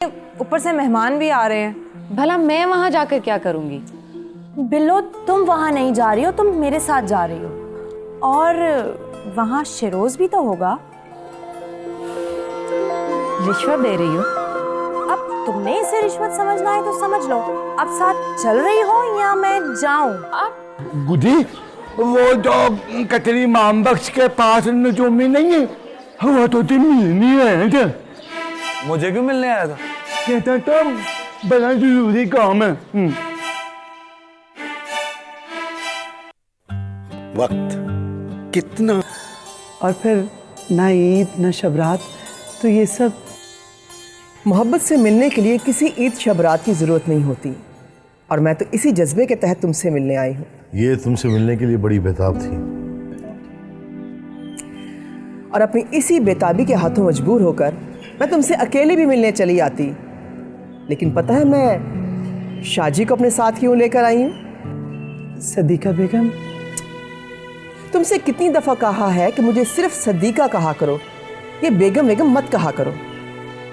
ऊपर से मेहमान भी आ रहे हैं। भला मैं वहां जाकर क्या करूंगी? बिल्लो, तुम वहां नहीं जा रही हो, तुम मेरे साथ जा रही हो। और वहां शिरोज भी तो होगा। रिश्वत दे रही हो? अब तुमने इसे रिश्वत समझना है तो समझ लो। अब साथ चल रही हो या मैं जाऊं? गुडी, वो जो कचरी मामबख्श के पास नजूमी नहीं है, वो तो तुम मिलनी है। मुझे क्यों मिलने आया था? कहता तो बड़ा जरूरी काम है। वक्त कितना, और फिर ना ईद ना शबरात, तो ये सब मोहब्बत से मिलने के लिए किसी ईद शबरात की ज़रूरत नहीं होती। और मैं तो इसी जज्बे के तहत तुमसे मिलने आई हूँ। ये तुमसे मिलने के लिए बड़ी बेताब थी, और अपनी इसी बेताबी के हाथों मजबूर होकर मैं तुमसे अकेले भी मिलने चली आती। लेकिन पता है मैं शाजी को अपने साथ क्यों लेकर आई हूँ? सदीका बेगम, तुमसे कितनी दफ़ा कहा है कि मुझे सिर्फ सदीका कहा करो, ये बेगम बेगम मत कहा करो।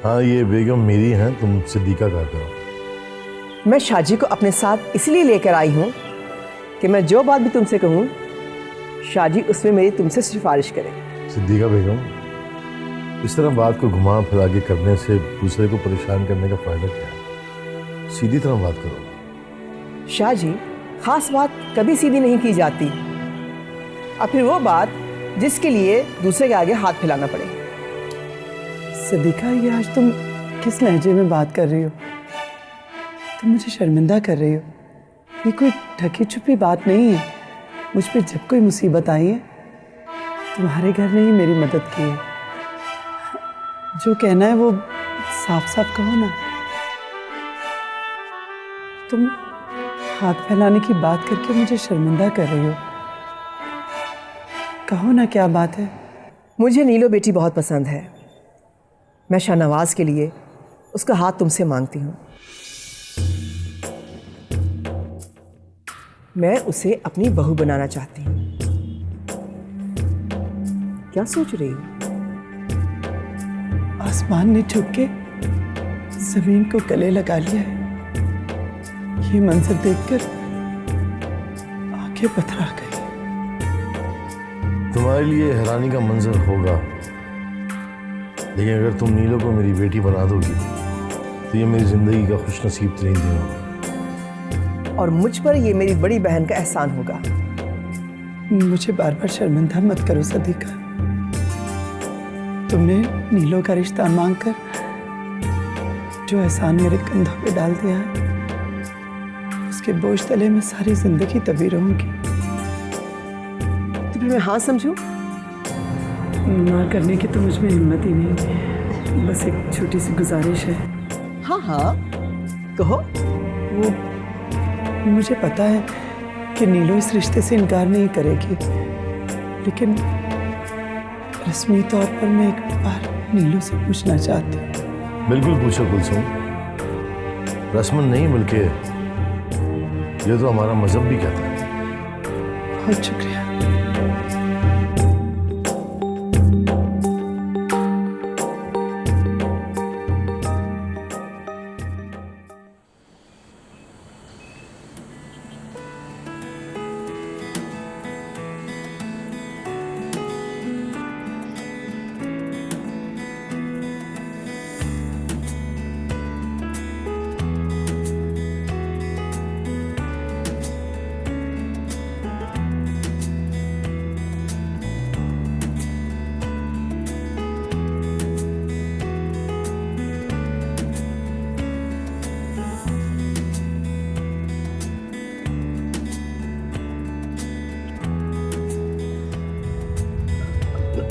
हाँ, ये बेगम मेरी हैं, तुम सिद्दीका कहा करो। मैं शाजी को अपने साथ इसलिए लेकर आई हूँ कि मैं जो बात भी तुमसे कहूँ, शाजी उसमें मेरी तुमसे सिफारिश करे। सिद्दीका बेगम, इस तरह बात को घुमा फिरा के करने से दूसरे को परेशान करने का फायदा क्या है? सीधी तरह बात करो। शाजी, खास बात कभी सीधी नहीं की जाती, और फिर वो बात जिसके लिए दूसरे के आगे हाथ फैलाना पड़े। सदीका, ये आज तुम किस लहजे में बात कर रही हो? तुम मुझे शर्मिंदा कर रही हो। ये कोई ढकी छुपी बात नहीं है। मुझ पर जब कोई मुसीबत आई है, तुम्हारे घर ने ही मेरी मदद की है। जो कहना है वो साफ साफ कहो ना। तुम हाथ फैलाने की बात करके मुझे शर्मिंदा कर रही हो। कहो ना, क्या बात है? मुझे नीलो बेटी बहुत पसंद है। मैं शाहनवाज के लिए उसका हाथ तुमसे मांगती हूँ। मैं उसे अपनी बहू बनाना चाहती हूँ। क्या सोच रही हो? आसमान ने झुक के जमीन को गले लगा लिया है। ये मंजर देखकर आंखें पथरा गई। तुम्हारे लिए हैरानी का मंजर होगा, लेकिन अगर तुम नीलो को मेरी बेटी बना दोगी तो ये मेरी जिंदगी का खुशनसीब तरीन दिन होगा। और मुझ पर ये मेरी बड़ी बहन का एहसान होगा। मुझे बार बार शर्मिंदा मत करो सदीका। तुमने नीलो का रिश्ता मांगकर जो एहसान मेरे कंधों पे डाल दिया है, उसके बोझ तले में सारी जिंदगी दबी रहूंगी। तो फिर मैं हाँ समझूं? ना करने की तो मुझ में हिम्मत ही नहीं। बस एक छोटी सी गुजारिश है। हाँ हाँ कहो। वो मुझे पता है कि नीलो इस रिश्ते से इनकार नहीं करेगी, लेकिन रस्मी तौर पर मैं एक बार नीलो से पूछना चाहती हूँ। बिल्कुल पूछो कुलसुम, रस्मन नहीं बल्कि ये तो हमारा मजहब भी कहता है। बहुत शुक्रिया।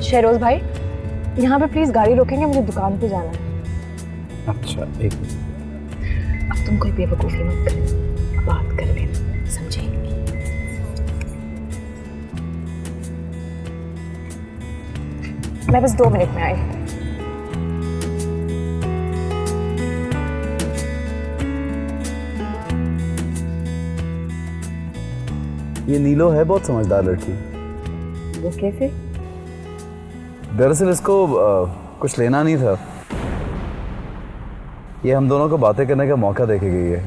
शेरोज भाई, यहाँ पे प्लीज गाड़ी रोकेंगे, मुझे दुकान पे जाना है। अच्छा, एक मिनट। अब तुम कोई बेवकूफ़ी मत कर, बात कर लेना, समझे? मैं बस 2 मिनट में आई। ये नीलो है बहुत समझदार लड़की। वो कैसे? दरअसल इसको कुछ लेना नहीं था, ये हम दोनों को बातें करने का मौका देके गई है।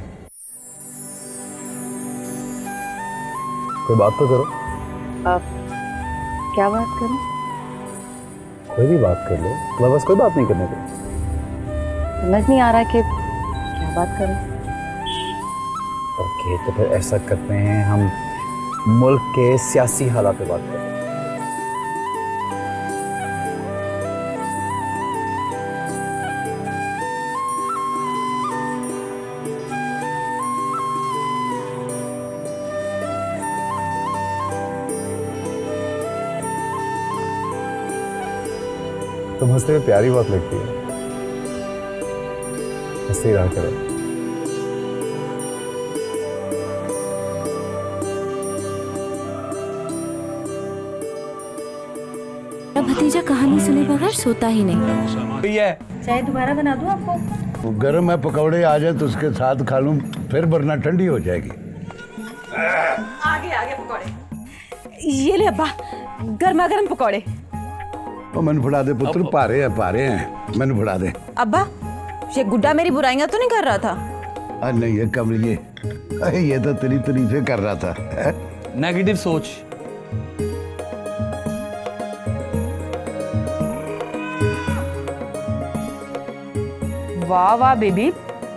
कोई बात तो करो। अब क्या बात करूं? कोई भी बात कर लो, तुम्हारे पास कोई बात नहीं करने को। समझ नहीं आ रहा कि क्या बात करूं। ओके, तो फिर ऐसा करते हैं, हम मुल्क के सियासी हालात पे बात करते हैं। तुम हंसते हुए प्यारी बात लगती है, हंसते ही रहा करो। भतीजा कहानी सुने बगैर सोता ही नहीं। चाय दोबारा बना दूं आपको? वो गर्म है, पकौड़े आ जाए तो उसके साथ खा लूं, फिर वरना ठंडी हो जाएगी। आगे आगे पकौड़े। ये ले अब्बा, गर्मा गर्म पकौड़े। वो मैंने फड़ा दे पुत्र, पारे हैं, मैंने फड़ा दे। अब्बा, ये गुड्डा मेरी बुराइयां तो नहीं कर रहा था? नहीं ये कमलिए, ये तो तेरी तारीफें कर रहा था। नेगेटिव सोच। वाह वाह बेबी,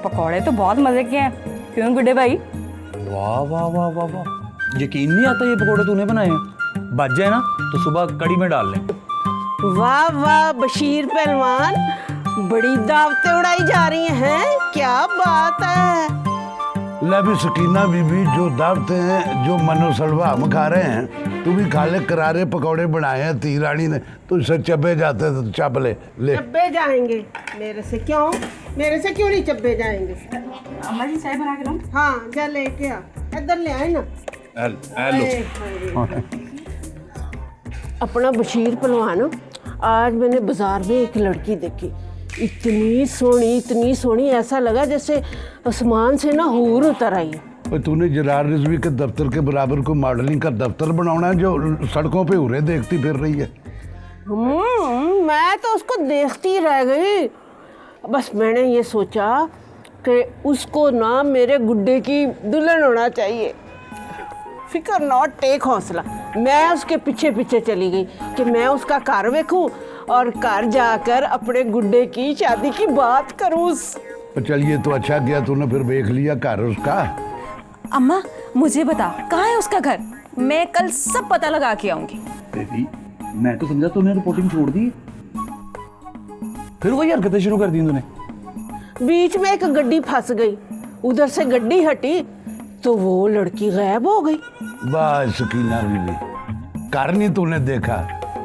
पकौड़े तो बहुत मजे के हैं। क्यों गुड्डे भाई? वाह वाह वाह वाह वाह, यकीन नहीं आता ये पकौड़े तूने बनाए हैं। बच जाए ना तो सुबह कड़ी में डाल लें। वाह वाह बशीर पहलवान, बड़ी दावतें उड़ाई जा रही हैं, क्या बात है। ले भी सकीना बीबी, जो दावते हैं, जो मनो सड़वा हम खा रहे हैं, तू भी खा ले। करारे पकौड़े बनाए हैं ती रानी ने, तू इससे चबे जाते तो चब ले। चब्बे जाएंगे मेरे से? क्यों, मेरे से क्यों नहीं चब्बे जाएंगे? अम्मा जी चाय बना के लाऊं? हाँ जा लेके आ, इधर ले आए ना। अपना बशीर पहलवान, आज मैंने बाजार में एक लड़की देखी, इतनी सोहनी, ऐसा लगा जैसे आसमान से ना हूर उतर आई है। तूने जरार रिजवी के दफ्तर के बराबर को मॉडलिंग का दफ्तर बनाना है, जो सड़कों पे उरे देखती फिर रही है। मैं तो उसको देखती रह गई। बस मैंने ये सोचा कि उसको ना मेरे गुड्डे की दुल्हन होना चाहिए। फिकर नॉट, टेक हौसला। मैं उसके पीछे पीछे चली गई कि मैं उसका घर देखूं और घर जाकर अपने गुड्डे की शादी की बात करूं। चलिए तो अच्छा किया तूने फिर देख लिया घर उसका। अम्मा मुझे बता, कहाँ है उसका घर? मैं कल सब पता लगा के आऊंगी। बेबी, मैं तो समझा तूने रिपोर्टिंग छोड़ दी, फिर वही हरकतें शुरू कर दी तूने। बीच में एक गड्डी फंस गई, उधर से गड्डी हटी तो वो लड़की गायब हो गई। वाह सकीना बीबी, घर नहीं तूने देखा,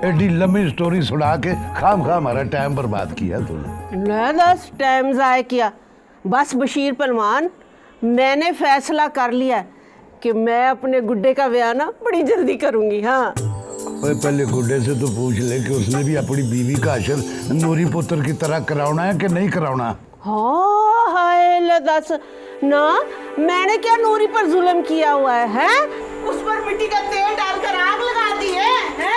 एडी लंबी स्टोरी सुना के खाम हमारा टाइम बर्बाद किया तूने। ले दस टाइम जाया किया। बस बशीर पहलवान, मैंने फैसला कर लिया कि मैं अपने गुड्डे का ब्याह ना बड़ी जल्दी करूंगी। हाँ ओए, पहले गुड्डे से तो पूछ ले कि उसने भी अपनी बीवी का अशर नूरी पुत्र की तरह कराना है कि नहीं कराना। हाँ हाय ले दस ना, मैंने क्या नूरी पर जुल्म किया हुआ है? उस पर मिट्टी का तेल डालकर आग लगा दी है?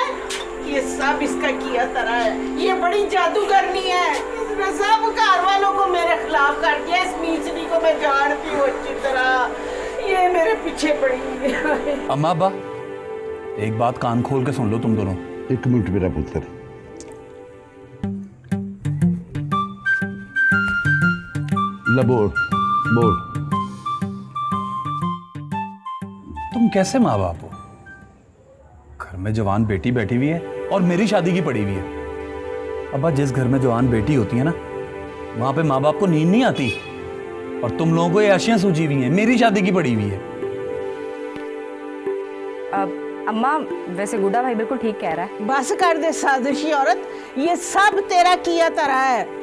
ये सब इसका किया तरह है, ये बड़ी जादूगरनी है। इसने सब घर वालों को मेरे खिलाफ कर दिया। इस मीचनी को मैं जानती हूँ अच्छी तरह, ये मेरे पीछे पड़ी है। अम्मा अब्बा, एक बात कान खोल के सुन लो तुम दोनों। एक मिनट मेरा पुत्र, बोल बोल। तुम कैसे माँ बाप हो? घर में जवान बेटी बैठी हुई है और मेरी शादी की पड़ी हुई है। अब्बा, जिस घर में जवान बेटी होती है ना, वहां पे माँ बाप को नींद नहीं आती, और तुम लोगों को ये आशियां सूझी हुई हैं, मेरी शादी की पड़ी हुई है। अम्मा, वैसे गुड्डा भाई बिल्कुल ठीक कह रहा है। बस कर दे साजिशी औरत, ये सब तेरा किया तरह है।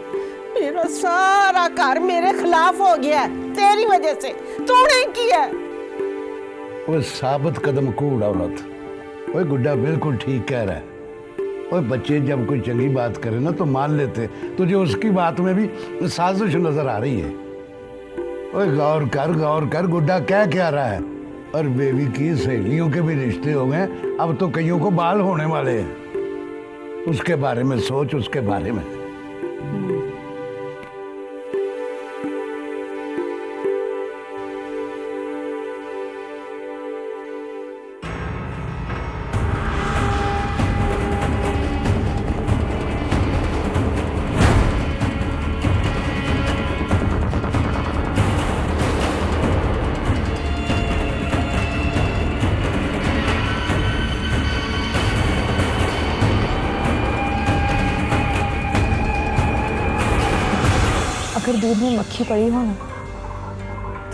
मेरा सारा घर मेरे खिलाफ हो गया है तेरी वजह से, तूने किया। वो साबित कदम को उड़ावत। ओए गुड्डा बिल्कुल ठीक कह रहा है। ओए बच्चे जब कोई चंगी बात करे ना तो मान लेते, तुझे उसकी बात में भी साजिश नजर आ रही है। ओए गौर कर गुड्डा क्या रहा है। और बेबी की सहेलियों के भी रिश्ते हो गए, अब तो कईयों को बाल होने वाले हैं। उसके बारे में सोच, उसके बारे में। फिर दूध में मक्खी पड़ी हो ना।